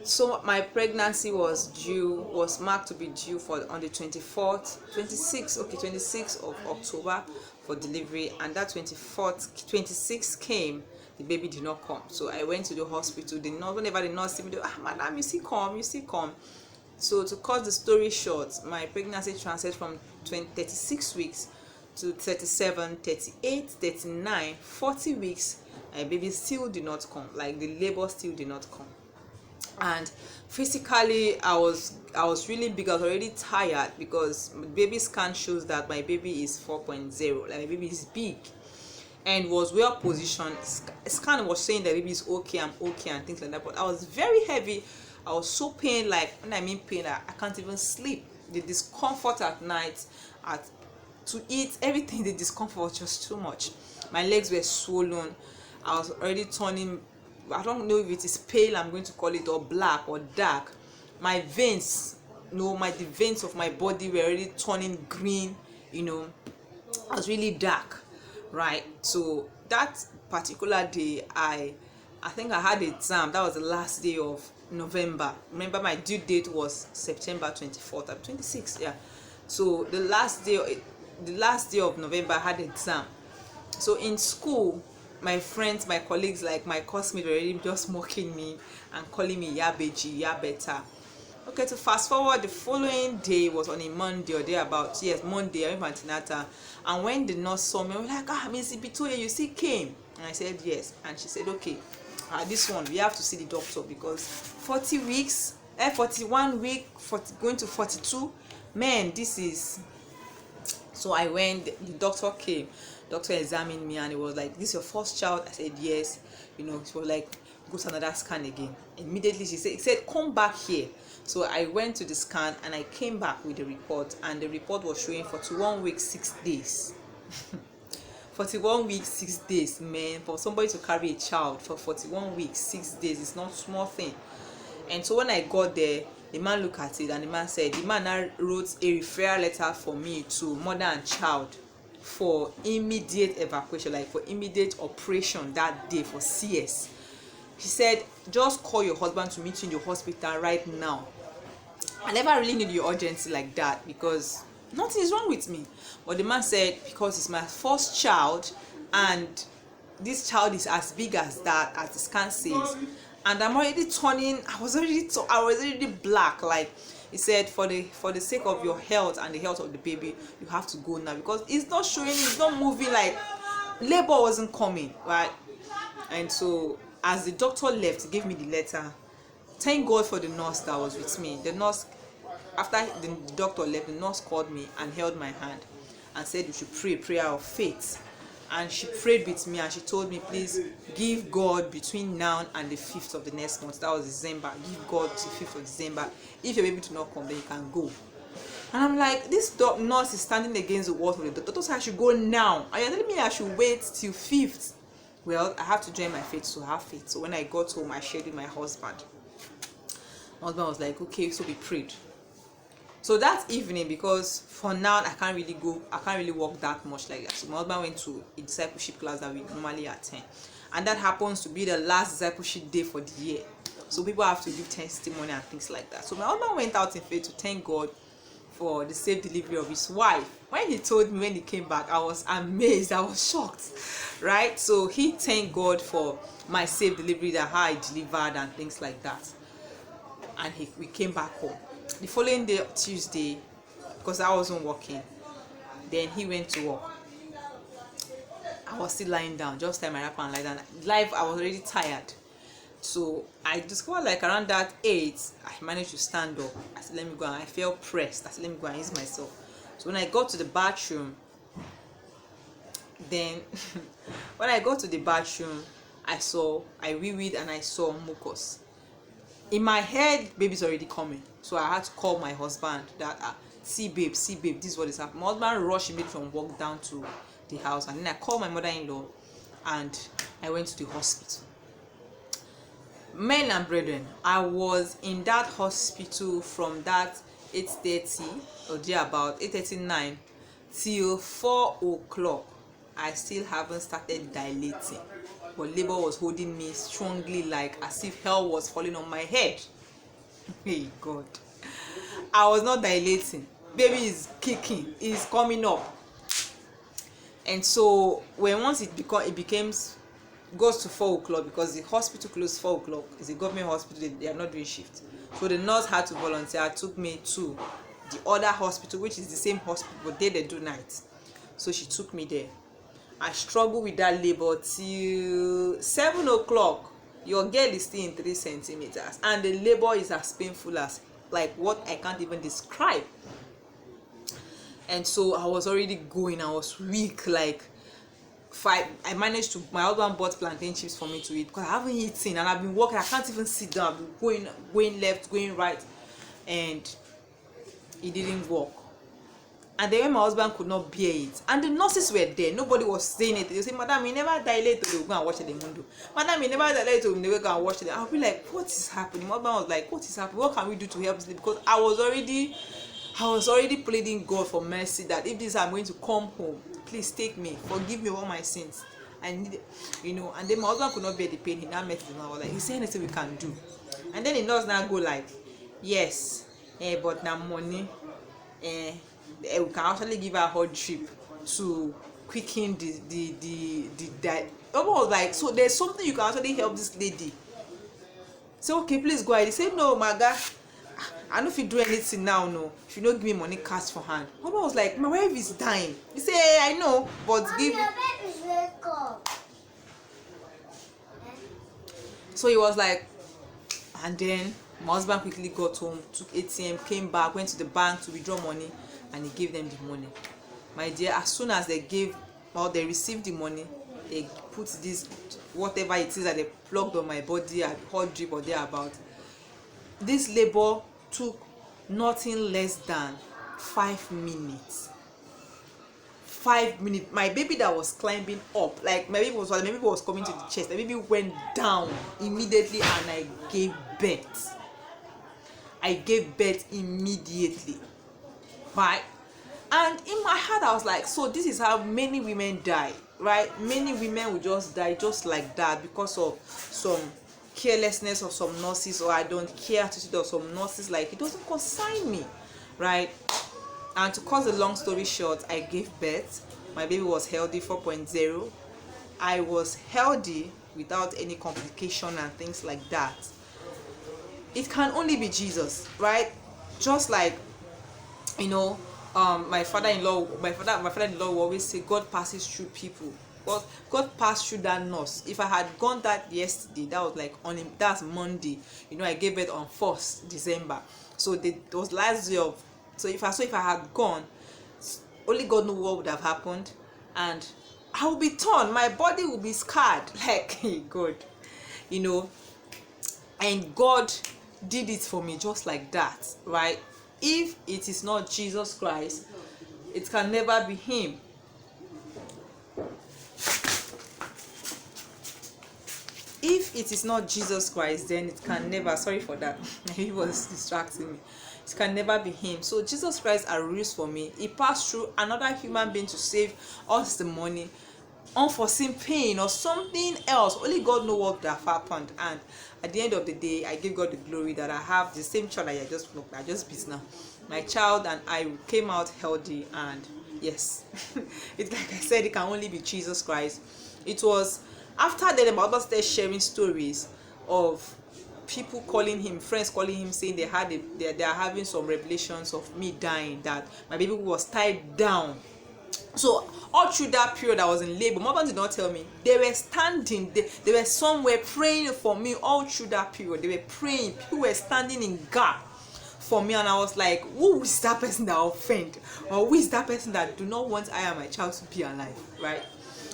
So my pregnancy was marked to be due for on the 24th 26th, okay, 26th of October for delivery, and that 24th 26th came, the baby did not come. So I went to the hospital. The nurse, whenever the nurse see me, madam, you see come. So to cut the story short, my pregnancy transferred from 36 weeks to 37, 38, 39, 40 weeks. My baby still did not come, like the labor still did not come. And physically I was really big. I was already tired because baby scan shows that my baby is 4.0, like my baby is big and was well positioned. Scan was saying that baby is okay, I'm okay and things like that, but I was very heavy. I was so pain, like when I mean pain, I can't even sleep. The discomfort at night, at to eat, everything, the discomfort was just too much. My legs were swollen. I was already turning, I don't know if it is pale, I'm going to call it, or black or dark. My veins, the veins of my body were already turning green. I was really dark, right? So that particular day, I think I had an exam. That was the last day of November. Remember, my due date was September 24th or 26th, yeah. So the last day of November, I had an exam. So in school, my friends, my colleagues, like my classmates, were already just mocking me and calling me Yabeji, Yabeta. Okay, to fast forward, the following day was on a Monday or thereabout. Yes, Monday, I went to antenatal. And when the nurse saw me, I was like, Miss Ibitoye, you see came? And I said yes. And she said, okay, this one, we have to see the doctor because 40 weeks, 41 week, 40, going to 42, man, this is. So I went, the doctor came, doctor examined me, and it was like, this is your first child? I said yes. She was like, go to another scan again. Immediately she said come back here. So I went to the scan and I came back with the report, and the report was showing 41 weeks 6 days. 41 weeks 6 days, man, for somebody to carry a child for 41 weeks 6 days is not small thing. And so when I got there, the man looked at it and the man now wrote a referral letter for me to mother and child for immediate evacuation, like for immediate operation that day for CS. He said, just call your husband to meet you in the hospital right now. I never really knew the urgency like that because nothing is wrong with me. But the man said, because it's my first child and this child is as big as that, as the scan says, and I'm already turning, I was already black. Like he said, for the sake of your health and the health of the baby, you have to go now because it's not showing, it's not moving, like labor wasn't coming, right? And so as the doctor left, he gave me the letter. Thank God for the nurse that was with me. The nurse, after the doctor left, the nurse called me and held my hand and said we should pray a prayer of faith. And she prayed with me and she told me, please give God between now and the 5th of the next month. That was December. Give God to the 5th of December. If you're able to not come, then you can go. And I'm like, this nurse is standing against the wall. The doctor said I should go now, and you're telling me I should wait till 5th. Well, I have to join my faith to have faith. So when I got home, I shared with my husband. My husband was like, okay, so we prayed. So that evening, because for now I can't really walk that much like that. So my husband went to a discipleship class that we normally attend, and that happens to be the last discipleship day for the year. So people have to give testimony and things like that. So my husband went out in faith to thank God for the safe delivery of his wife. When he told me, when he came back, I was amazed, I was shocked, right? So he thanked God for my safe delivery, that how I delivered and things like that. And we came back home. The following day, Tuesday, because I wasn't working, then he went to work. I was still lying down, just tie my wrapper and lie down. I was already tired. So I discovered like around that 8, I managed to stand up. I said, let me go, and I felt pressed. I said, let me go and ease myself. So when I got to the bathroom, then when I got to the bathroom, I wee-weed and I saw mucus. In my head, baby's already coming. So I had to call my husband that, see babe, this is what is happening. My husband rushed me from work down to the house, and then I called my mother-in-law and I went to the hospital. Men and brethren, I was in that hospital from that 8:30 or about 8:39 till 4 o'clock. I still haven't started dilating, but labor was holding me strongly, like as if hell was falling on my head. Hey God, I was not dilating. Baby is kicking, is coming up. And so when once it became goes to 4 o'clock, because the hospital closed 4 o'clock. It's a government hospital, they are not doing shift. So the nurse had to volunteer, took me to the other hospital, which is the same hospital, but they do nights. So she took me there. I struggled with that labor till 7 o'clock. Your girl is still in 3 centimeters, and the labor is as painful as like what I can't even describe. And so I was already going, I was weak, like I managed to, my husband bought plantain chips for me to eat because I haven't eaten and I've been walking, I can't even sit down, I've been going left, going right, and it didn't work. And then when my husband could not bear it, and the nurses were there, nobody was saying it. They say, "Madam, you never dilate, they will go and watch the window. Madam, you never dilate, they will go and watch it." I'll be like, what is happening? My husband was like, what is happening? What can we do to help this? Because I was already pleading God for mercy, that if this I'm going to come home, please take me, forgive me all my sins. I need, and then my husband could not bear the pain. He now met it, and I was like, is there anything we can do? And then the nurse now go like, yes, but now money, we can actually give her a hot drip to quicken the was like, so there's something you can actually help this lady. So okay, please go ahead. He said, no, my guy, I don't know if you do anything now, no. If you don't give me money cash for hand. Mama was like, my wife is dying. He said, hey, I know, but give. So he was like, and then my husband quickly got home, took ATM, came back, went to the bank to withdraw money, and he gave them the money. My dear, as soon as they received the money, they put this, whatever it is that they plugged on my body, a hot drip or thereabout. This labor took nothing less than 5 minutes. 5 minutes. My baby that was climbing up, like my baby was coming to the chest. My baby went down immediately, and I gave birth. I gave birth immediately. Right? And in my heart, I was like, so this is how many women die, right? Many women will just die just like that because of some carelessness of some nurses, or I don't care attitude of some nurses. Like, it doesn't concern me, right? And to cut the long story short, I gave birth. My baby was healthy, 4.0. I was healthy without any complication and things like that. It can only be Jesus, right? Just like, my father-in-law will always say, God passes through people. God passed through that nurse. If I had gone that yesterday, that was like that's Monday. I gave birth on 1st December. So it was last day of. So if I had gone, only God knows what would have happened, and I will be torn. My body will be scarred. Like, hey God, and God did it for me just like that, right? If it is not Jesus Christ, it can never be him. If it is not Jesus Christ, then it can never, sorry for that, he was distracting me. It can never be him. So Jesus Christ arose for me. He passed through another human being to save us the money, unforeseen pain or something else. Only God knows what would have happened. And at the end of the day, I give God the glory that I have the same child that I just beat now. My child and I came out healthy, and yes, it's like I said, it can only be Jesus Christ. It was after that my husband started sharing stories of people calling him, friends calling him, saying they are having some revelations of me dying, that my baby was tied down. So all through that period I was in labor, my husband did not tell me. They were standing, they were somewhere praying for me all through that period. They were praying, people were standing in gap for me, and I was like, who is that person that offend, or who is that person that do not want I and my child to be alive, right?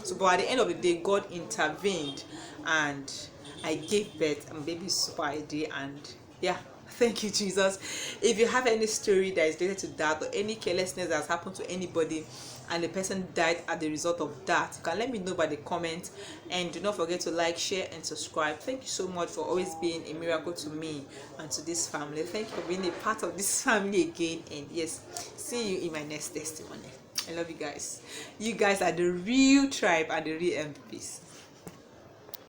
So but at the end of the day, God intervened and I gave birth, and baby is super healthy. And yeah, thank you, Jesus. If you have any story that is related to that, or any carelessness that has happened to anybody and the person died as the result of that, you can let me know by the comment. And do not forget to like, share and subscribe. Thank you so much for always being a miracle to me and to this family. Thank you for being a part of this family again. And yes, see you in my next testimony. I love you guys. You guys are the real tribe and the real MVPs.